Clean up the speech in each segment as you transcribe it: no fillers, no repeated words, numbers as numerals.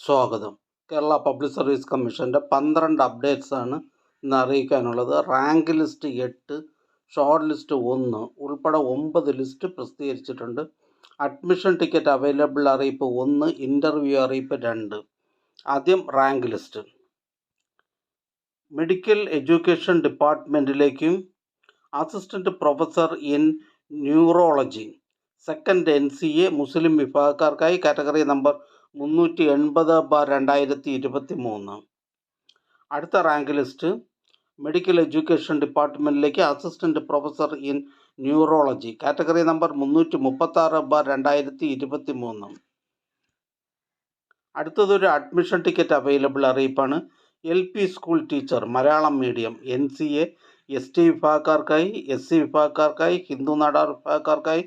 സ്വാഗതം. Kerala public service കമ്മീഷൻ്റെ 12 updates ആണ് ഇന്ന് അറിയിക്കാനുള്ളത്. റാങ്ക് ലിസ്റ്റ് 8, ഷോർട്ട് ലിസ്റ്റ് 1 ഉൾപ്പെടെ 9 ലിസ്റ്റ് പ്രസിദ്ധീകരിച്ചിട്ടുണ്ട്. അഡ്മിഷൻ ടിക്കറ്റ് അവൈലബിൾ അറിയിപ്പ് 1, ഇൻ്റർവ്യൂ അറിയിപ്പ് 2. ആദ്യം റാങ്ക് ലിസ്റ്റ്. മെഡിക്കൽ എഡ്യൂക്കേഷൻ ഡിപ്പാർട്ട്മെൻറ്റിലേക്കും assistant professor in neurology second NCA Muslim വിഭാഗക്കാർക്കായി കാറ്റഗറി നമ്പർ 380/2023. അടുത്ത റാങ്ക് ലിസ്റ്റ് മെഡിക്കൽ എഡ്യൂക്കേഷൻ ഡിപ്പാർട്ട്മെൻറ്റിലേക്ക് assistant professor in neurology category number 336/2023. അടുത്തതൊരു അഡ്മിഷൻ ടിക്കറ്റ് അവൈലബിൾ അറിയിപ്പാണ്. LP school teacher Malayalam medium NCA ST വിഭാഗക്കാർക്കായി, SC വിഭാഗക്കാർക്കായി, ഹിന്ദു നാടാർ വിഭാഗക്കാർക്കായി,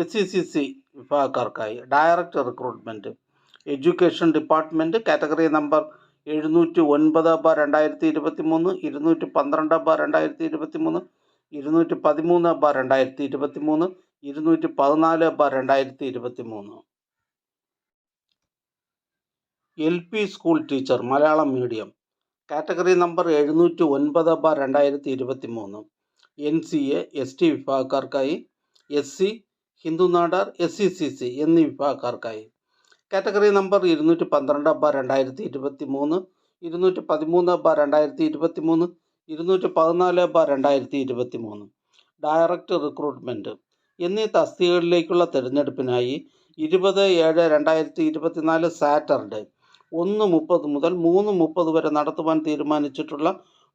SCCC വിഭാഗക്കാർക്കായി. Direct recruitment education department category number 709/2023, 212/2023, 213/2023, 214/2023. LP school teacher Malayalam medium category number 709/2023 NCA ST വിഭാഗക്കാർക്കായി, SC, Hindu Nadar, SCCC എന്നീ വിഭാഗക്കാർക്കായി. Category number 212/2023, 213/2023, 214/2023. Direct recruitment എന്നീ തസ്തികകളിലേക്കുള്ള തിരഞ്ഞെടുപ്പിനായി 20/7/2024 സാറ്റർഡേ 1:30 മുതൽ 3:30 വരെ നടത്തുവാൻ തീരുമാനിച്ചിട്ടുള്ള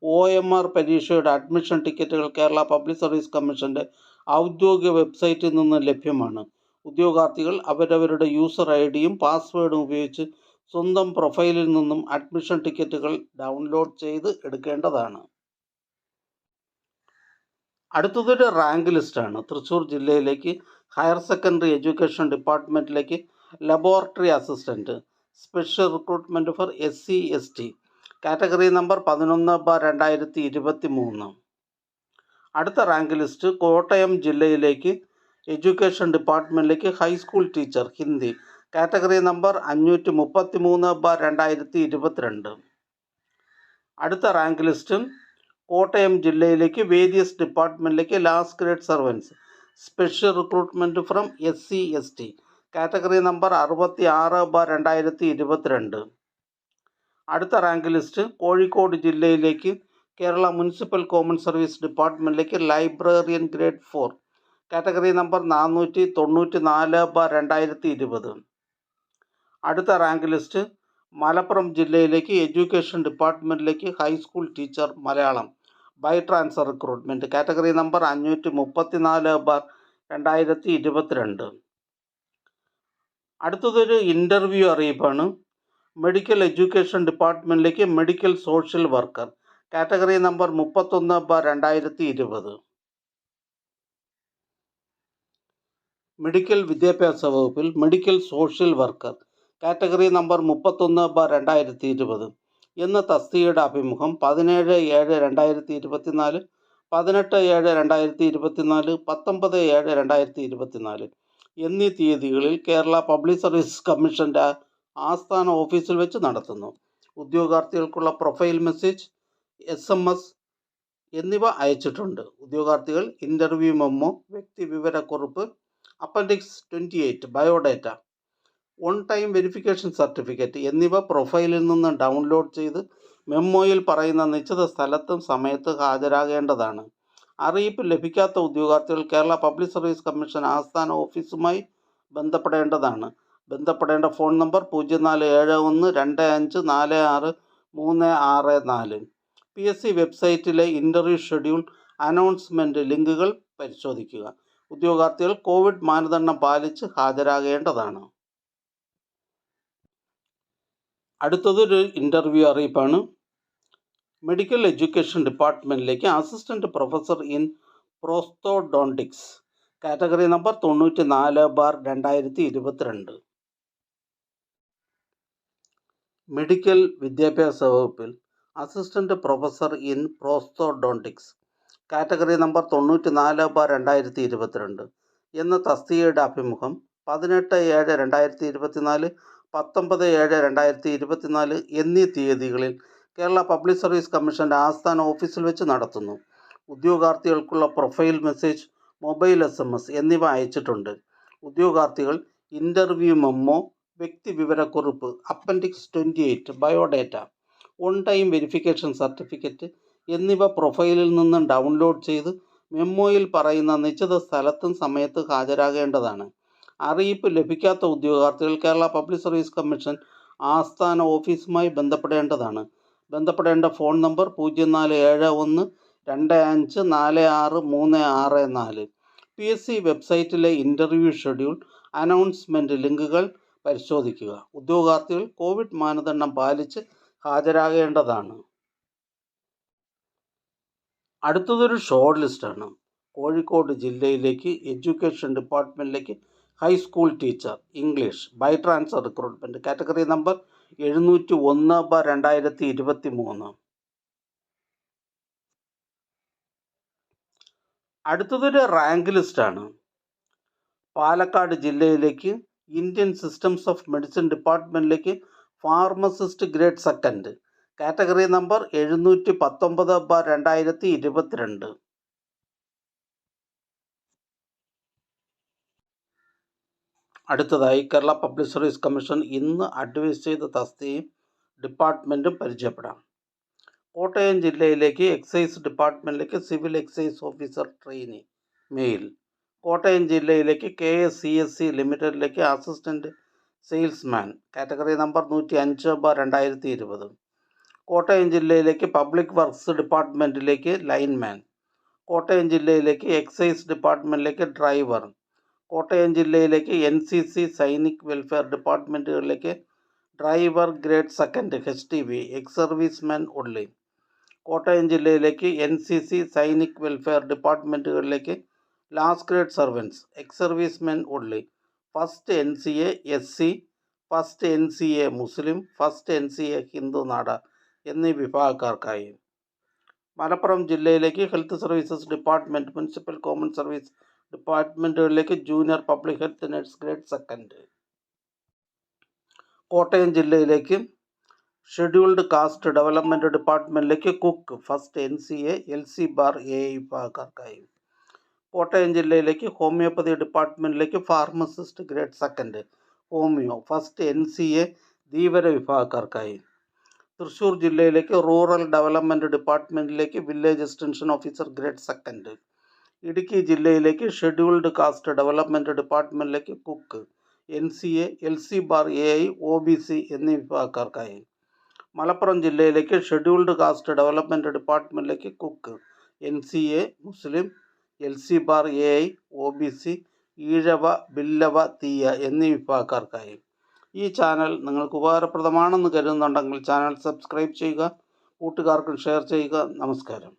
OMR പരീക്ഷയുടെ അഡ്മിഷൻ ടിക്കറ്റുകൾ കേരള പബ്ലിക് സർവീസ് കമ്മീഷൻ്റെ ഔദ്യോഗിക വെബ്സൈറ്റിൽ നിന്ന് ലഭ്യമാണ്. ഉദ്യോഗാർത്ഥികൾ അവരവരുടെ യൂസർ IDയും പാസ്വേഡും ഉപയോഗിച്ച് സ്വന്തം പ്രൊഫൈലിൽ നിന്നും അഡ്മിഷൻ ടിക്കറ്റുകൾ ഡൗൺലോഡ് ചെയ്ത് എടുക്കേണ്ടതാണ്. അടുത്തതൊരു റാങ്ക് ലിസ്റ്റാണ്. തൃശ്ശൂർ ജില്ലയിലേക്ക് ഹയർ സെക്കൻഡറി എഡ്യൂക്കേഷൻ ഡിപ്പാർട്ട്മെൻറ്റിലേക്ക് laboratory assistant special recruitment for SC ST category number 11/2023. അടുത്ത റാങ്ക് ലിസ്റ്റ് കോട്ടയം ജില്ലയിലേക്ക് എഡ്യൂക്കേഷൻ ഡിപ്പാർട്ട്മെൻറ്റിലേക്ക് high school teacher Hindi category number 533/2022. അടുത്ത റാങ്ക് ലിസ്റ്റ് കോട്ടയം ജില്ലയിലേക്ക് വേരിയസ് ഡിപ്പാർട്ട്മെൻറ്റിലേക്ക് last grade servants special recruitment from SC ST category number 66/2022. അടുത്ത rank list Kozhikode ജില്ലയിലേക്ക് Kerala municipal common service ഡിപ്പാർട്ട്മെൻറ്റിലേക്ക് librarian grade 4 category number 494/2020. അടുത്ത റാങ്ക് ലിസ്റ്റ് മലപ്പുറം ജില്ലയിലേക്ക് എഡ്യൂക്കേഷൻ ഡിപ്പാർട്ട്മെൻറ്റിലേക്ക് high school teacher Malayalam by transfer recruitment category number 534/2022. അടുത്തതൊരു interview അറിയിപ്പാണ്. Medical education ഡിപ്പാർട്ട്മെൻറ്റിലേക്ക് medical social worker category number 31/2020. Medical വിദ്യാഭ്യാസ വകുപ്പിൽ medical social worker category number 31/2020 എന്ന തസ്തികയുടെ അഭിമുഖം 17/7/2024, 18/7/2024, 19/7/2024 എന്നീ തീയതികളിൽ കേരള പബ്ലിക് സർവീസ് കമ്മീഷൻ്റെ ആസ്ഥാന ഓഫീസിൽ വെച്ച് നടത്തുന്നു. ഉദ്യോഗാർത്ഥികൾക്കുള്ള പ്രൊഫൈൽ മെസ്സേജ്, SMS എന്നിവ അയച്ചിട്ടുണ്ട്. ഉദ്യോഗാർത്ഥികൾ ഇൻ്റർവ്യൂ മെമ്മോ, വ്യക്തിവിവരക്കുറിപ്പ്, appendix 28 biodata, on time verification certificate എന്നിവ പ്രൊഫൈലിൽ നിന്ന് ഡൗൺലോഡ് ചെയ്ത് മെമ്മോയിൽ പറയുന്ന നിശ്ചിത സ്ഥലത്തും സമയത്ത് ഹാജരാകേണ്ടതാണ്. അറിയിപ്പ് ലഭിക്കാത്ത ഉദ്യോഗാർത്ഥികൾ കേരള പബ്ലിക് സർവീസ് കമ്മീഷൻ ആസ്ഥാന ഓഫീസുമായി ബന്ധപ്പെടേണ്ടതാണ്. ബന്ധപ്പെടേണ്ട ഫോൺ നമ്പർ 04712546 PSC വെബ്സൈറ്റിലെ ഇൻ്റർവ്യൂ ഷെഡ്യൂൾ അനൗൺസ്മെൻറ്റ് ലിങ്കുകൾ പരിശോധിക്കുക. ഉദ്യോഗാർത്ഥികൾ കോവിഡ് മാനദണ്ഡം പാലിച്ച് ഹാജരാകേണ്ടതാണ്. അടുത്തതൊരു ഇൻ്റർവ്യൂ അറിയിപ്പാണ്. മെഡിക്കൽ എഡ്യൂക്കേഷൻ ഡിപ്പാർട്ട്മെൻറ്റിലേക്ക് assistant professor in prosthodontics category number 94/2022. Medical വിദ്യാഭ്യാസ വകുപ്പിൽ assistant professor in prosthodontics category number 94/2022 എന്ന തസ്തികയുടെ അഭിമുഖം 18/7/2024, 19/7/2024 എന്നീ തീയതികളിൽ കേരള പബ്ലിക് സർവീസ് കമ്മീഷന്റെ ആസ്ഥാന ഓഫീസിൽ വെച്ച് നടത്തുന്നു. ഉദ്യോഗാർത്ഥികൾക്കുള്ള പ്രൊഫൈൽ മെസ്സേജ്, മൊബൈൽ SMS എന്നിവ അയച്ചിട്ടുണ്ട്. ഉദ്യോഗാർത്ഥികൾ ഇന്റർവ്യൂ മെമ്മോ, വ്യക്തിവിവരക്കുറിപ്പ്, appendix 28, biodata, on time verification certificate എന്നിവ പ്രൊഫൈലിൽ നിന്ന് ഡൗൺലോഡ് ചെയ്ത് മെമ്മോയിൽ പറയുന്ന നിശ്ചിത സ്ഥലത്തും സമയത്ത് ഹാജരാകേണ്ടതാണ്. അറിയിപ്പ് ലഭിക്കാത്ത ഉദ്യോഗാർത്ഥികൾ കേരള പബ്ലിക് സർവീസ് കമ്മീഷൻ ആസ്ഥാന ഓഫീസുമായി ബന്ധപ്പെടേണ്ടതാണ്. ബന്ധപ്പെടേണ്ട ഫോൺ നമ്പർ 047125463634. PSC വെബ്സൈറ്റിലെ ഇന്റർവ്യൂ ഷെഡ്യൂൾ, അനൗൺസ്മെന്റ് ലിങ്കുകൾ പരിശോധിക്കുക. ഉദ്യോഗാർത്ഥികൾ കോവിഡ് മാനദണ്ഡം പാലിച്ച് ഹാജരാകേണ്ടതാണ്. അടുത്തതൊരു ഷോർട്ട് ലിസ്റ്റാണ്. കോഴിക്കോട് ജില്ലയിലേക്ക് എഡ്യൂക്കേഷൻ ഡിപ്പാർട്ട്മെന്റിലേക്ക് high school teacher English by transfer recruitment, category number 701/2023. അടുത്തതൊരു റാങ്ക് ലിസ്റ്റാണ്. പാലക്കാട് ജില്ലയിലേക്ക് ഇന്ത്യൻ സിസ്റ്റംസ് ഓഫ് മെഡിസിൻ ഡിപ്പാർട്ട്മെന്റിലേക്ക് pharmacist grade second, category number 719/2022. അടുത്തതായി കേരള പബ്ലിക് സർവീസ് കമ്മീഷൻ ഇന്ന് അഡ്വൈസ് ചെയ്ത തസ്തികയും ഡിപ്പാർട്ട്മെന്റും പരിചയപ്പെടാം. കോട്ടയം ജില്ലയിലേക്ക് എക്സൈസ് ഡിപ്പാർട്ട്മെന്റിലേക്ക് civil excise officer trainee male. Kottayam ജില്ലയിലേക്ക് KSCSC ലിമിറ്റഡിലേക്ക് assistant salesman, category number 105/2020. Kottayam ജില്ലയിലേക്ക് പബ്ലിക് വർക്ക്സ് ഡിപ്പാർട്ട്മെന്റിലേക്ക് ലൈൻമാൻ. കോട്ടയം ജില്ലയിലേക്ക് എക്സൈസ് ഡിപ്പാർട്ട്മെന്റിലേക്ക് ഡ്രൈവർ. കോട്ടയം ജില്ലയിലേക്ക് NCC സൈനിക് വെൽഫെയർ ഡിപ്പാർട്ട്മെന്റുകളിലേക്ക് driver grade second HTV, ex serviceman only. Kottayam ജില്ലയിലേക്ക് NCC സൈനിക് വെൽഫെയർ ഡിപ്പാർട്ട്മെന്റുകളിലേക്ക് last grade servants, ex serviceman only. First NCA SC, first NCA മുസ്ലിം, first NCA Hindu Nadar എന്നീ വിഭാഗക്കാർക്കായി. മലപ്പുറം ജില്ലയിലേക്ക് health services department, municipal common service ഡിപ്പാർട്ട്മെന്റുകളിലേക്ക് junior public health nurse grade second. Kottayam ജില്ലയിലേക്ക് scheduled caste development ഡിപ്പാർട്ട്മെന്റിലേക്ക് cook, first NCA LC bar AA വിഭാഗക്കാർക്കായി. കോട്ടയം ജില്ലയിലേക്ക് homoeopathy ഡിപ്പാർട്ട്മെന്റിലേക്ക് pharmacist grade second homoeo, first NCA Dheevara വിഭാഗക്കാർക്കായി. തൃശ്ശൂർ ജില്ലയിലേക്ക് റൂറൽ ഡെവലപ്മെന്റ് ഡിപ്പാർട്ട്മെന്റിലേക്ക് village extension officer grade second. Idukki ജില്ലയിലേക്ക് scheduled caste development ഡിപ്പാർട്ട്മെന്റിലേക്ക് cook, NCA LC bar AA OBC എന്നീ വിഭാഗക്കാർക്കായി. മലപ്പുറം ജില്ലയിലേക്ക് ഷെഡ്യൂൾഡ് കാസ്റ്റ് ഡെവലപ്മെന്റ് ഡിപ്പാർട്ട്മെന്റിലേക്ക് കുക്ക്, NCA മുസ്ലിം, LC bar AA OBC, Ezhava, Billava, Thiyya എന്നീ വിഭാഗക്കാർക്കായി. ഈ ചാനൽ നിങ്ങൾക്ക് ഉപകാരപ്രദമാണെന്ന് കരുതുന്നുണ്ടെങ്കിൽ ചാനൽ സബ്സ്ക്രൈബ് ചെയ്യുക, കൂട്ടുകാർക്കും ഷെയർ ചെയ്യുക. നമസ്കാരം.